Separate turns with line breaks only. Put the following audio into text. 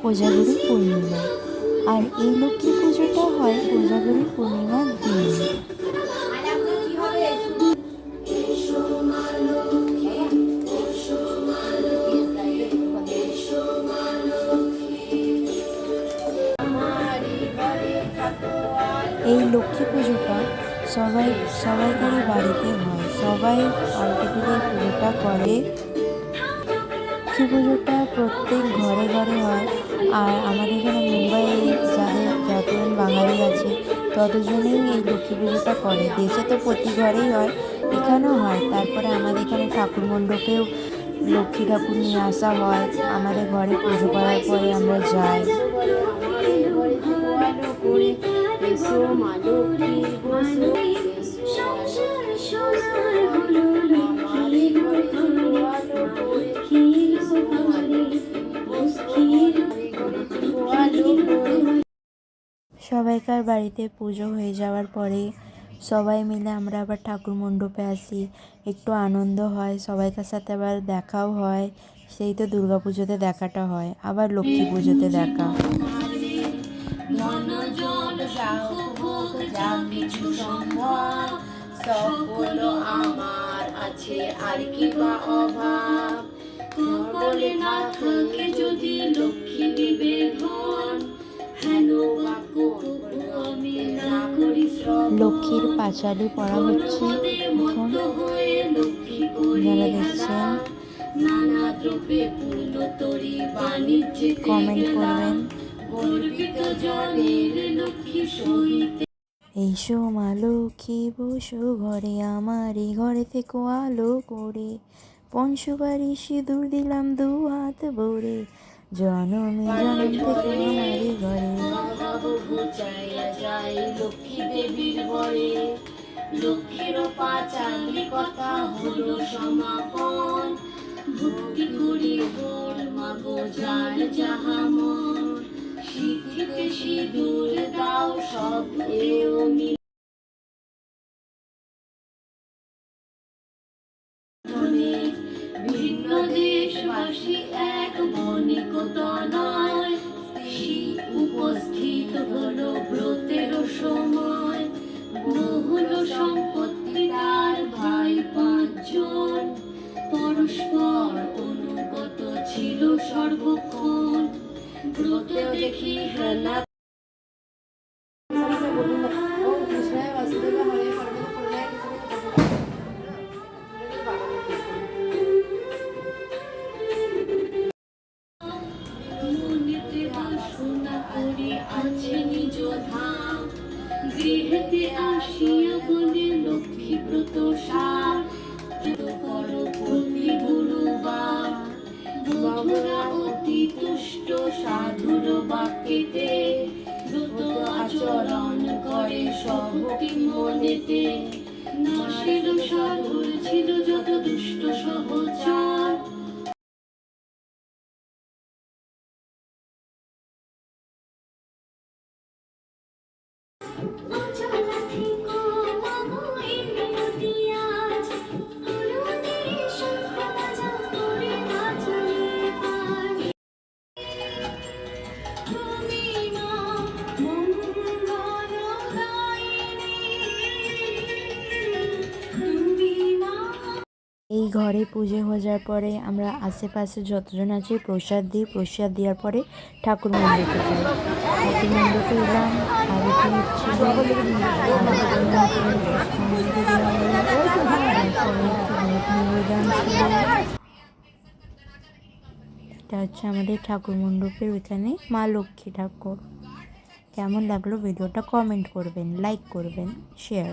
কোজাগরী পূর্ণিমা। আর এই লক্ষ্মী পুজোটা হয় কোজাগরী পূর্ণিমার দিন। এই লক্ষ্মী পুজোটা সবাইকারই বাড়িতে হয়, সবাই পাল্টে এই পুজোটা করে। লক্ষ্মী পুজোটা প্রত্যেক ঘরে ঘরে হয়। আর আমাদের এখানে মুম্বাইয়ে যতজন বাঙালি আছে ততজনেই এই লক্ষ্মী পুজোটা করে। দেশে তো প্রতি ঘরেই হয়, এখানেও হয়। তারপরে আমাদের এখানে ঠাকুর মণ্ডপেও লক্ষ্মী ঠাকুর নিয়ে আসা হয়। আমাদের ঘরে পুজো করার পরে আমরা যাই। সবাইকার বাড়িতে পুজো হয়ে যাওয়ার পরে সবাই মিলে আমরা আবার ঠাকুর মণ্ডপে আসি, একটু আনন্দ হয়, সবাইকার সাথে আবার দেখাও হয়। সেই তো দুর্গা পুজোতে দেখাটা হয়, আবার লক্ষ্মী পুজোতে দেখা। আমার আছে আর কি বা অভাব, বলে না থাকে যদি লক্ষ্মী নিবেদন, লক্ষ্মীর পাঁচালি পড়া হচ্ছে এখন, যারা দেখছেন কমেন্ট করবেন। এইসো মা লক্ষ্মী বসো ঘরে আমারই, ঘরে থেকে আলো করে, পঞ্চবাড়ি সিঁদুর দিলাম 2 হাত ভরে, জনমে জনম থেকে আমারই ঘরে। লক্ষ্মী দেবীর ঘরে লক্ষ্মীর পাঁচালি কথা হলো সমাপন, ভক্তি করি গোল মাগো যার যাহা মন, সিদ্ধিতে সিঁদুর দাও সব এও ভিন্ন দেশবাসী এক বণিকতনয়, উপস্থিত হলো ব্রতের সময়, বহুল সম্পত্তি তার ভাই 5 জন, পরস্পর অনুগত ছিল সর্বক্ষণ, ব্রত দেখি হেলা আছে নিজ ধাম, গৃহেতে আসিয়া বলে লক্ষ্মী ব্রত সার, করো প্রতি গুরুবার, বধুরা অতি তুষ্ট সাধুর বাক্যেতে, দ্রুত আচরণ করে সহটি মনেতে, নাসিল সাধুর ছিল যত দুষ্ট সহচার। এই ঘরে পুজো হয়ে যাওয়ার পরে আমরা আশেপাশে যতজন আছি প্রসাদ দিই, প্রসাদ দেওয়ার পরে ঠাকুর মণ্ডপে যাই। ঠাকুর মণ্ডপে এলাম, আরতি হচ্ছিল, নিবেদন ছিল। এটা হচ্ছে আমাদের ঠাকুর মণ্ডপের ওইখানে মা লক্ষ্মী ঠাকুর। কেমন লাগলো ভিডিওটা কমেন্ট করবেন, লাইক করবেন, শেয়ার।